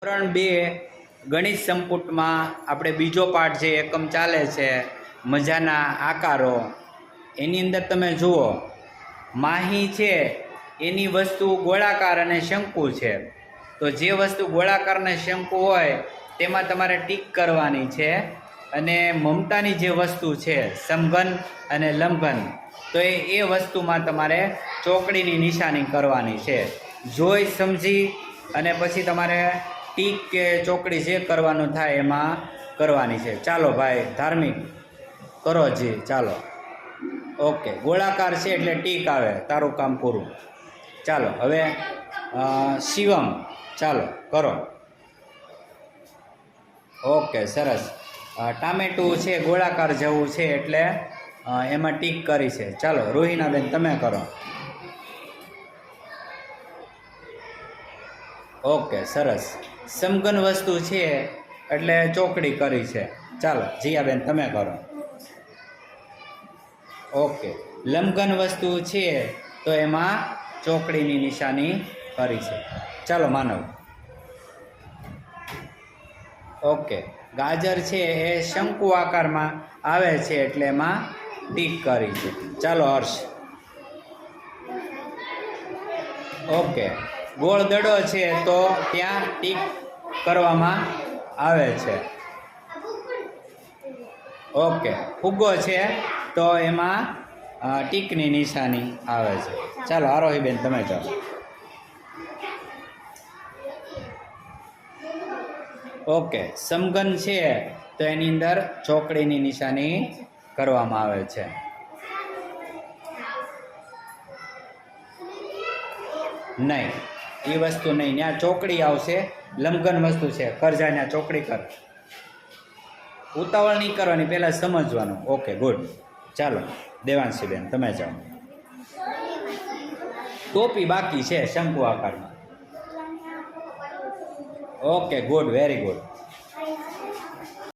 ધોરણ 2 ગણિત સંપુટમાં આપણે બીજો પાઠ જે એકમ ચાલે છે મજાના આકારો, એની અંદર તમે જુઓ માહી છે એની વસ્તુ ગોળાકાર અને શંકુ છે. તો જે વસ્તુ ગોળાકાર અને શંકુ હોય તેમાં તમારે ટીક કરવાની છે, અને મમતાની જે વસ્તુ છે સમઘન અને લંબઘન, તો એ વસ્તુમાં તમારે ચોકડીની નિશાની કરવાની છે. જોઈ સમજી અને પછી તમારે ટીક કે ચોકડી જે કરવાનું થાય એમાં કરવાની છે. ચાલો ભાઈ ધાર્મિક કરો જી, ચાલો. ઓકે, ગોળાકાર છે એટલે ટીક આવે, તારું કામ પૂરું. ચાલો હવે શિવમ, ચાલો કરો. ઓકે, સરસ. ટામેટું છે ગોળાકાર જેવું છે એટલે એમાં ટીક કરી છે. ચાલો રોહિણાબેન તમે કરો. ઓકે, સરસ. સમઘન વસ્તુ છે એટલે ચોકડી કરી છે. ચાલો જીયાબેન તમે કરો. ઓકે, લંબઘન વસ્તુ છે તો એમાં ચોકડીની નિશાની કરી છે. ચાલો માનવ. ઓકે, ગાજર છે એ શંકુ આકારમાં આવે છે એટલે એમાં ટીક કરી છે. ચાલો હર્ષ. ઓકે, ગોળ દડો છે તો ત્યાં ટીક કરવામાં આવે છે. ઓકે, ફુગ્ગો છે તો એમાં ટીકની નિશાની આવે છે. ચાલો આરોહીબેન તમે ચાલો. ઓકે, સમઘન છે તો એની અંદર ચોકડીની નિશાની કરવામાં આવે છે. નહીં, એ વસ્તુ નહીં, ત્યાં ચોકડી આવશે. લંબઘન વસ્તુ છે, કરજા ત્યાં ચોકડી કર. ઉતાવળ નહીં કરવાની, પહેલાં સમજવાનું. Okay good. ચાલો દેવાંશીબેન તમે જાઓ. ટોપી બાકી છે શંકુ આકારમાં. Okay good, very good.